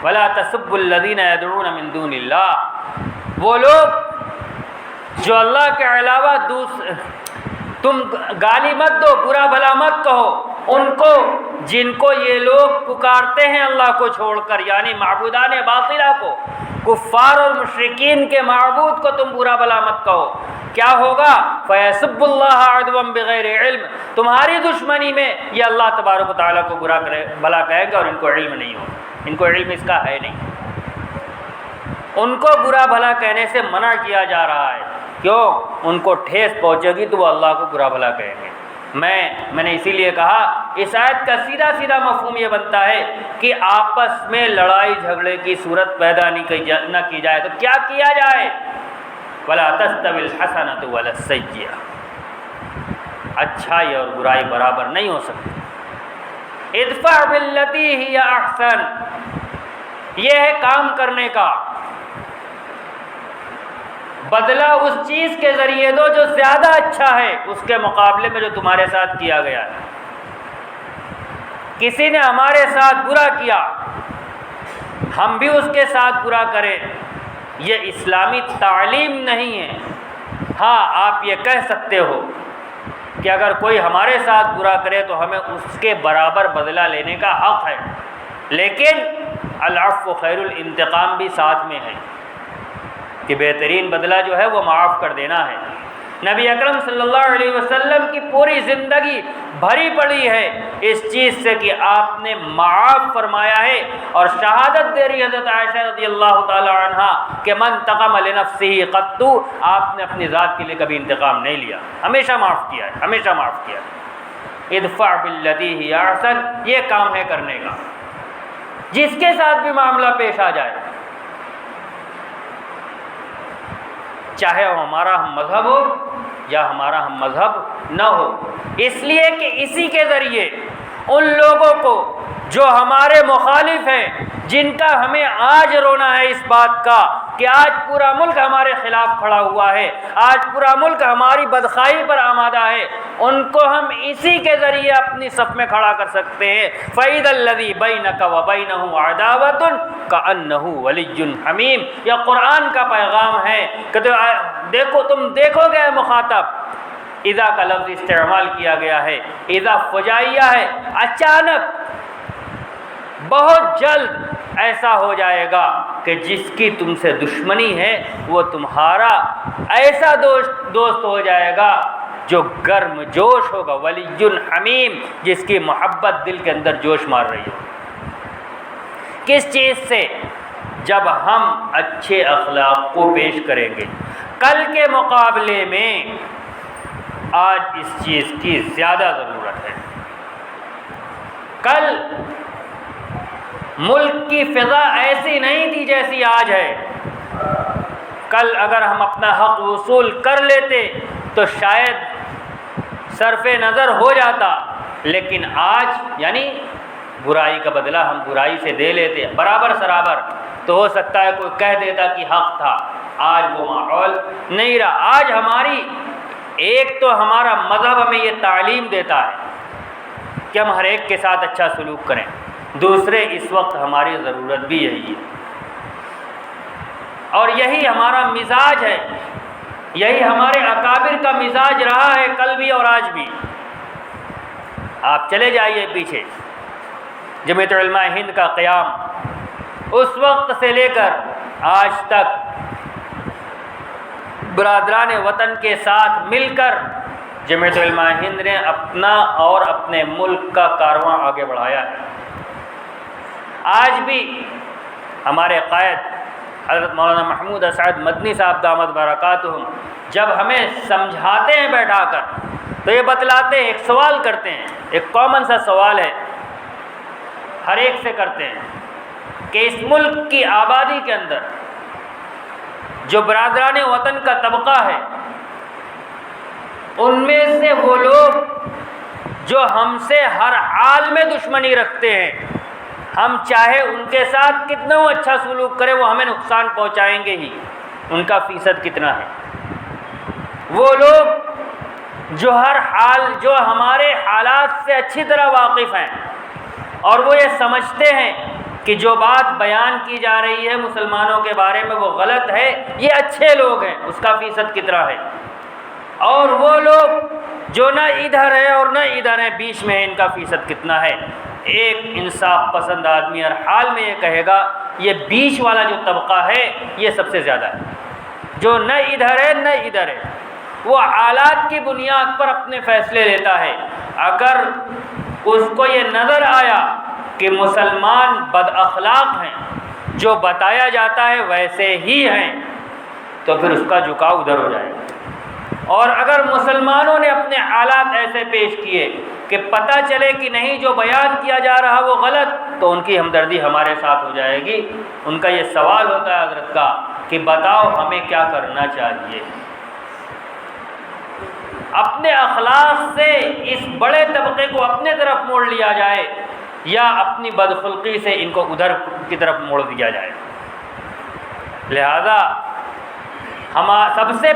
وَلَا تَسُبُّوا الَّذِينَ يَدْعُونَ مِن دُونِ اللَّهِ، وہ لوگ جو اللہ کے علاوہ تم گالی مت دو، برا بھلا مت کہو ان کو جن کو یہ لوگ پکارتے ہیں اللہ کو چھوڑ کر، یعنی معبودان باطلہ کو، کفار اور مشرکین کے معبود کو تم برا بھلا مت کہو۔ کیا ہوگا؟ فَيَسُبُّ اللَّهَ عَدْوًا بِغَيْرِ عِلْمٍ، تمہاری دشمنی میں یہ اللہ تبارک و تعالیٰ کو برا بھلا کہیں گے اور ان کو علم نہیں ہو، ان کو علم اس کا ہے نہیں۔ ان کو برا بھلا کہنے سے منع کیا جا رہا ہے، کیوں؟ ان کو ٹھیس پہنچے گی تو وہ اللہ کو برا بھلا کہیں گے۔ میں نے اسی لیے کہا اس آیت کا سیدھا مفہوم یہ بنتا ہے کہ آپس میں لڑائی جھگڑے کی صورت پیدا نہ کی جائے تو کیا کیا جائے؟ وَلَا تَسْتَوِي الْحَسَنَةُ وَلَا السَّيِّئَةُ، اچھائی اور برائی برابر نہیں ہو سکتی۔ ادفع باللتی ہی احسن، یہ ہے کام کرنے کا، بدلہ اس چیز کے ذریعے دو جو زیادہ اچھا ہے اس کے مقابلے میں جو تمہارے ساتھ کیا گیا ہے۔ کسی نے ہمارے ساتھ برا کیا، ہم بھی اس کے ساتھ برا کریں، یہ اسلامی تعلیم نہیں ہے۔ ہاں آپ یہ کہہ سکتے ہو کہ اگر کوئی ہمارے ساتھ برا کرے تو ہمیں اس کے برابر بدلہ لینے کا حق ہے، لیکن العفو خیر الانتقام بھی ساتھ میں ہے کہ بہترین بدلہ جو ہے وہ معاف کر دینا ہے۔ نبی اکرم صلی اللہ علیہ وسلم کی پوری زندگی بھری پڑی ہے اس چیز سے کہ آپ نے معاف فرمایا ہے، اور شہادت دے رہی حضرت عائشہ رضی اللہ تعالی عنہا کہ من تقم لنفسہ قط، آپ نے اپنی ذات کے لیے کبھی انتقام نہیں لیا، ہمیشہ معاف کیا ہے، ہمیشہ معاف کیا ہے۔ ادفع باللتی ہی احسن، یہ کام ہے کرنے کا، جس کے ساتھ بھی معاملہ پیش آ جائے، چاہے وہ ہمارا ہم مذہب ہو یا ہمارا ہم مذہب نہ ہو، اس لیے کہ اسی کے ذریعے ان لوگوں کو جو ہمارے مخالف ہیں، جن کا ہمیں آج رونا ہے اس بات کا کہ آج پورا ملک ہمارے خلاف کھڑا ہوا ہے، آج پورا ملک ہماری بدخواہی پر آمادہ ہے، ان کو ہم اسی کے ذریعے اپنی صف میں کھڑا کر سکتے ہیں۔ فَإِذَا الَّذِي بَيْنَكَ وَبَيْنَهُ عَدَاوَةٌ كَأَنَّهُ وَلِيٌّ حَمِيمٌ، یہ قرآن کا پیغام ہے کہ تم دیکھو گے مخاطب، اذا کا لفظ استعمال کیا گیا ہے، اذا فجائیہ ہے، اچانک بہت جلد ایسا ہو جائے گا کہ جس کی تم سے دشمنی ہے وہ تمہارا ایسا دوست ہو جائے گا جو گرم جوش ہوگا، ولی حمیم، جس کی محبت دل کے اندر جوش مار رہی ہو۔ کس چیز سے؟ جب ہم اچھے اخلاق کو پیش کریں گے۔ کل کے مقابلے میں آج اس چیز کی زیادہ ضرورت ہے۔ کل ملک کی فضا ایسی نہیں تھی جیسی آج ہے۔ کل اگر ہم اپنا حق وصول کر لیتے تو شاید صرف نظر ہو جاتا، لیکن آج یعنی برائی کا بدلہ ہم برائی سے دے لیتے برابر سرابر، تو ہو سکتا ہے کوئی کہہ دیتا کہ حق تھا۔ آج وہ ماحول نہیں رہا۔ آج ہماری ایک تو ہمارا مذہب ہمیں یہ تعلیم دیتا ہے کہ ہم ہر ایک کے ساتھ اچھا سلوک کریں، دوسرے اس وقت ہماری ضرورت بھی یہی ہے، اور یہی ہمارا مزاج ہے، یہی ہمارے اکابر کا مزاج رہا ہے کل بھی اور آج بھی۔ آپ چلے جائیے پیچھے، جمعیت علماء ہند کا قیام اس وقت سے لے کر آج تک برادران وطن کے ساتھ مل کر جمعیت علماء ہند نے اپنا اور اپنے ملک کا کارواں آگے بڑھایا ہے۔ آج بھی ہمارے قائد حضرت مولانا محمود اسعد مدنی صاحب دامت برکاتہم جب ہمیں سمجھاتے ہیں بیٹھا کر تو یہ بتلاتے ہیں، ایک سوال کرتے ہیں، ایک کامن سا سوال ہے، ہر ایک سے کرتے ہیں کہ اس ملک کی آبادی کے اندر جو برادران وطن کا طبقہ ہے، ان میں سے وہ لوگ جو ہم سے ہر حال میں دشمنی رکھتے ہیں، ہم چاہے ان کے ساتھ کتنا اچھا سلوک کریں وہ ہمیں نقصان پہنچائیں گے ہی، ان کا فیصد کتنا ہے؟ وہ لوگ جو ہر حال جو ہمارے حالات سے اچھی طرح واقف ہیں اور وہ یہ سمجھتے ہیں کہ جو بات بیان کی جا رہی ہے مسلمانوں کے بارے میں وہ غلط ہے، یہ اچھے لوگ ہیں، اس کا فیصد کتنا ہے؟ اور وہ لوگ جو نہ ادھر ہے اور نہ ادھر ہے، بیچ میں ہے، ان کا فیصد کتنا ہے؟ ایک انصاف پسند آدمی ہر حال میں یہ کہے گا یہ بیچ والا جو طبقہ ہے یہ سب سے زیادہ ہے، جو نہ ادھر ہے نہ ادھر ہے، وہ حالات کی بنیاد پر اپنے فیصلے لیتا ہے۔ اگر اس کو یہ نظر آیا کہ مسلمان بد اخلاق ہیں، جو بتایا جاتا ہے ویسے ہی ہیں، تو پھر اس کا جھکاؤ ادھر ہو جائے گا۔ اور اگر مسلمانوں نے اپنے حالات ایسے پیش کیے کہ پتہ چلے کہ نہیں جو بیان کیا جا رہا وہ غلط، تو ان کی ہمدردی ہمارے ساتھ ہو جائے گی۔ ان کا یہ سوال ہوتا ہے حضرت کا کہ بتاؤ ہمیں کیا کرنا چاہیے؟ اپنے اخلاق سے اس بڑے طبقے کو اپنے طرف موڑ لیا جائے یا اپنی بدخلقی سے ان کو ادھر کی طرف موڑ دیا جائے۔ لہذا ہم سب سے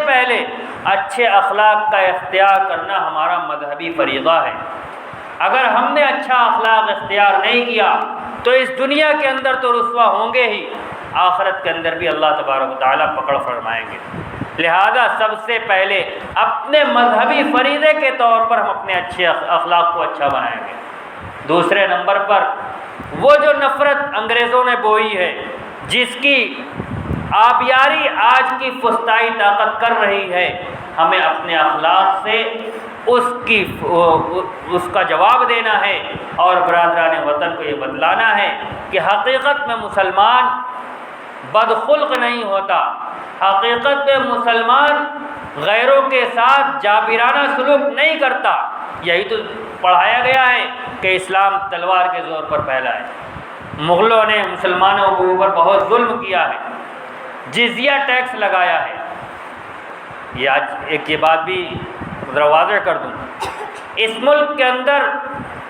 پہلے اچھے اخلاق کا اختیار کرنا ہمارا مذہبی فریضہ ہے۔ اگر ہم نے اچھا اخلاق اختیار نہیں کیا تو اس دنیا کے اندر تو رسوا ہوں گے ہی، آخرت کے اندر بھی اللہ تبارک و تعالیٰ پکڑ فرمائیں گے۔ لہذا سب سے پہلے اپنے مذہبی فریضے کے طور پر ہم اپنے اچھے اخلاق کو اچھا بنائیں گے۔ دوسرے نمبر پر وہ جو نفرت انگریزوں نے بوئی ہے، جس کی آبیاری آج کی فسطائی طاقت کر رہی ہے، ہمیں اپنے اخلاق سے اس کا جواب دینا ہے اور برادران وطن کو یہ بتلانا ہے کہ حقیقت میں مسلمان بدخلق نہیں ہوتا، حقیقت میں مسلمان غیروں کے ساتھ جابرانہ سلوک نہیں کرتا۔ یہی تو پڑھایا گیا ہے کہ اسلام تلوار کے زور پر پھیلا ہے۔ مغلوں نے مسلمانوں کے اوپر بہت ظلم کیا ہے، جزیہ ٹیکس لگایا ہے۔ یہ آج ایک یہ بات بھی ذرا واضح کر دوں، اس ملک کے اندر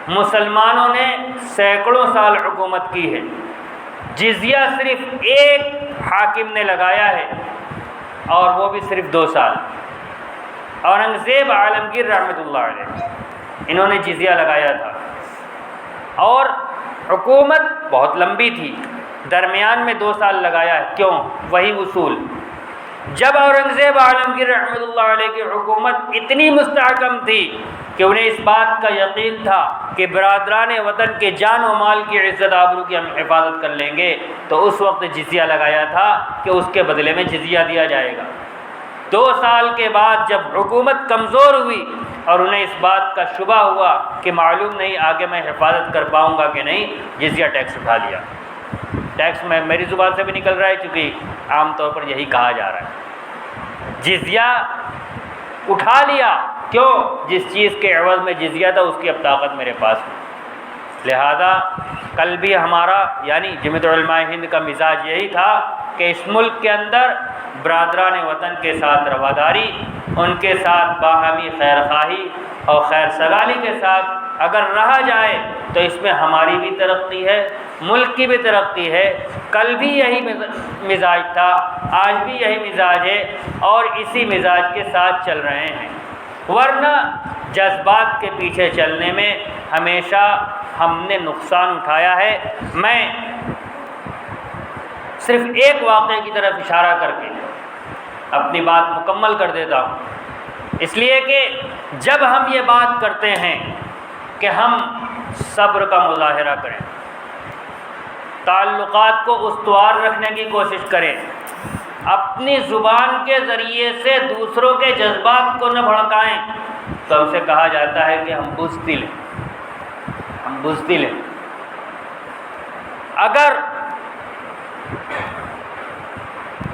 مسلمانوں نے سینکڑوں سال حکومت کی ہے، جزیہ صرف ایک حاکم نے لگایا ہے اور وہ بھی صرف 2 سال، اورنگزیب عالمگیر رحمۃ اللہ علیہ، انہوں نے جزیہ لگایا تھا اور حکومت بہت لمبی تھی، درمیان میں 2 سال لگایا ہے۔ کیوں؟ وہی اصول۔ جب اورنگزیب عالمگیر رحمۃ اللہ علیہ کی حکومت اتنی مستحکم تھی کہ انہیں اس بات کا یقین تھا کہ برادران وطن کے جان و مال کی عزت آبرو کی ہم حفاظت کر لیں گے، تو اس وقت جزیہ لگایا تھا کہ اس کے بدلے میں جزیہ دیا جائے گا۔ 2 سال کے بعد جب حکومت کمزور ہوئی اور انہیں اس بات کا شبہ ہوا کہ معلوم نہیں آگے میں حفاظت کر پاؤں گا کہ نہیں، جزیہ ٹیکس اٹھا لیا۔ ٹیکس میں میری زبان سے بھی نکل رہا ہے چونکہ عام طور پر یہی کہا جا رہا ہے، جزیہ اٹھا لیا۔ کیوں؟ جس چیز کے عوض میں جزیہ تھا اس کی اب طاقت میرے پاس ہے۔ لہذا کل بھی ہمارا یعنی جمعیت علماء ہند کا مزاج یہی تھا کہ اس ملک کے اندر برادران وطن کے ساتھ رواداری، ان کے ساتھ باہمی خیر خواہی اور خیر سگالی کے ساتھ اگر رہا جائے تو اس میں ہماری بھی ترقی ہے، ملک کی بھی ترقی ہے۔ کل بھی یہی مزاج تھا، آج بھی یہی مزاج ہے اور اسی مزاج کے ساتھ چل رہے ہیں۔ ورنہ جذبات کے پیچھے چلنے میں ہمیشہ ہم نے نقصان اٹھایا ہے۔ میں صرف ایک واقعے کی طرف اشارہ کر کے اپنی بات مکمل کر دیتا ہوں، اس لیے کہ جب ہم یہ بات کرتے ہیں کہ ہم صبر کا مظاہرہ کریں، تعلقات کو استوار رکھنے کی کوشش کریں، اپنی زبان کے ذریعے سے دوسروں کے جذبات کو نہ بھڑکائیں، تو ہم سے کہا جاتا ہے کہ ہم بزدل ہیں، ہم بزدل ہیں۔ اگر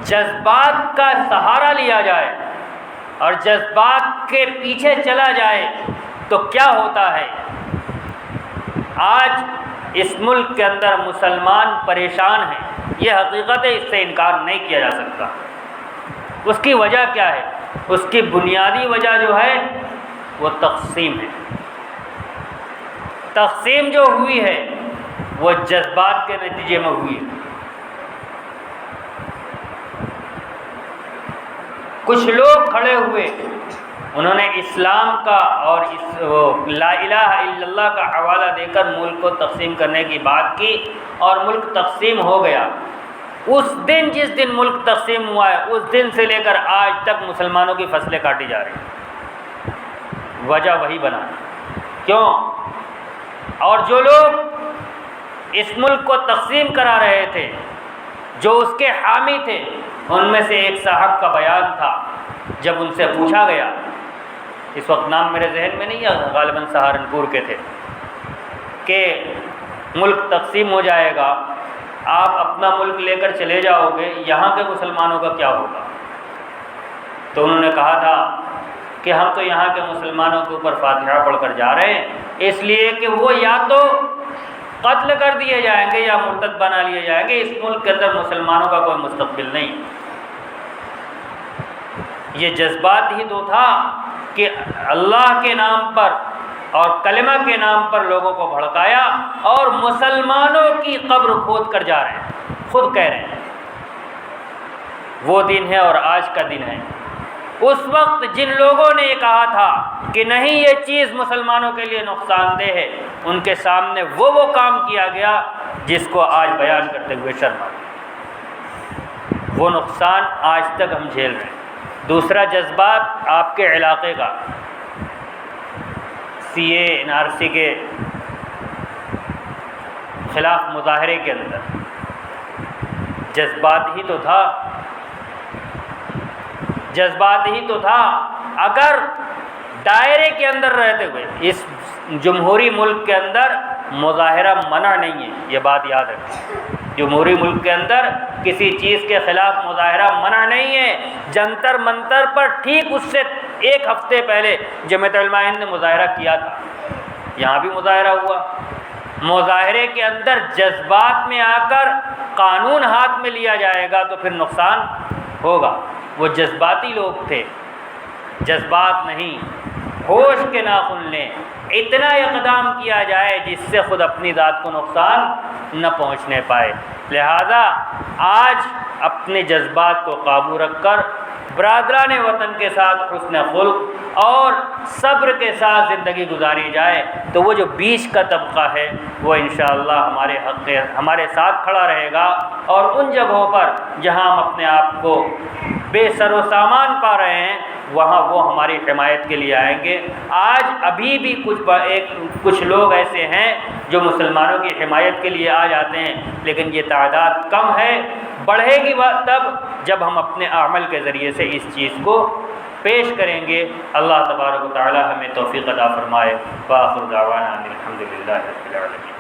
جذبات کا سہارا لیا جائے اور جذبات کے پیچھے چلا جائے تو کیا ہوتا ہے؟ آج اس ملک کے اندر مسلمان پریشان ہیں، یہ حقیقت ہے، اس سے انکار نہیں کیا جا سکتا۔ اس کی وجہ کیا ہے؟ اس کی بنیادی وجہ جو ہے وہ تقسیم ہے۔ تقسیم جو ہوئی ہے وہ جذبات کے نتیجے میں ہوئی ہے۔ کچھ لوگ کھڑے ہوئے، انہوں نے اسلام کا اور لا الہ الا اللہ کا حوالہ دے کر ملک کو تقسیم کرنے کی بات کی اور ملک تقسیم ہو گیا۔ اس دن جس دن ملک تقسیم ہوا ہے اس دن سے لے کر آج تک مسلمانوں کی فصلیں کاٹی جا رہی ہیں۔ وجہ وہی بنا ہے۔ کیوں؟ اور جو لوگ اس ملک کو تقسیم کرا رہے تھے، جو اس کے حامی تھے، ان میں سے ایک صاحب کا بیان تھا جب ان سے پوچھا گیا، اس وقت نام میرے ذہن میں نہیں ہے، غالباً سہارنپور کے تھے، کہ ملک تقسیم ہو جائے گا، آپ اپنا ملک لے کر چلے جاؤ گے، یہاں کے مسلمانوں کا کیا ہوگا؟ تو انہوں نے کہا تھا کہ ہم تو یہاں کے مسلمانوں کے اوپر فاتحہ پڑھ کر جا رہے ہیں، اس لیے کہ وہ یا تو قتل کر دیے جائیں گے یا مرتد بنا لیے جائیں گے، اس ملک کے اندر مسلمانوں کا کوئی مستقبل نہیں۔ یہ جذبات ہی تو تھا کہ اللہ کے نام پر اور کلمہ کے نام پر لوگوں کو بھڑکایا اور مسلمانوں کی قبر کھود کر جا رہے ہیں، خود کہہ رہے ہیں۔ وہ دن ہے اور آج کا دن ہے۔ اس وقت جن لوگوں نے یہ کہا تھا کہ نہیں یہ چیز مسلمانوں کے لیے نقصان دہ ہے، ان کے سامنے وہ کام کیا گیا جس کو آج بیان کرتے ہوئے شرم آتی۔ وہ نقصان آج تک ہم جھیل رہے ہیں۔ دوسرا جذبات آپ کے علاقے کا، سی اے این آر سی کے خلاف مظاہرے کے اندر جذبات ہی تو تھا، جذبات ہی تو تھا۔ اگر دائرے کے اندر رہتے ہوئے، اس جمہوری ملک کے اندر مظاہرہ منع نہیں ہے، یہ بات یاد رکھیں، جمہوری ملک کے اندر کسی چیز کے خلاف مظاہرہ منع نہیں ہے۔ جنتر منتر پر ٹھیک اس سے 1 ہفتے پہلے جمعیت علماء ہند نے مظاہرہ کیا تھا، یہاں بھی مظاہرہ ہوا۔ مظاہرے کے اندر جذبات میں آ کر قانون ہاتھ میں لیا جائے گا تو پھر نقصان ہوگا۔ وہ جذباتی لوگ تھے، جذبات نہیں، ہوش کے ناخن لیں، اتنا اقدام کیا جائے جس سے خود اپنی ذات کو نقصان نہ پہنچنے پائے۔ لہذا آج اپنے جذبات کو قابو رکھ کر برادران وطن کے ساتھ حسن خلق اور صبر کے ساتھ زندگی گزاری جائے تو وہ جو بیچ کا طبقہ ہے وہ انشاءاللہ ہمارے حق ہمارے ساتھ کھڑا رہے گا، اور ان جگہوں پر جہاں ہم اپنے آپ کو بے سر و سامان پا رہے ہیں، وہاں وہ ہماری حمایت کے لیے آئیں گے۔ آج ابھی بھی کچھ لوگ ایسے ہیں جو مسلمانوں کی حمایت کے لیے آ جاتے ہیں، لیکن یہ تعداد کم ہے، بڑھے گی تب جب ہم اپنے عمل کے ذریعے سے اس چیز کو پیش کریں گے۔ اللہ تبارک و تعالی ہمیں توفیق عطا فرمائے۔ وآخر دعوانا ان الحمد للہ رب العالمین۔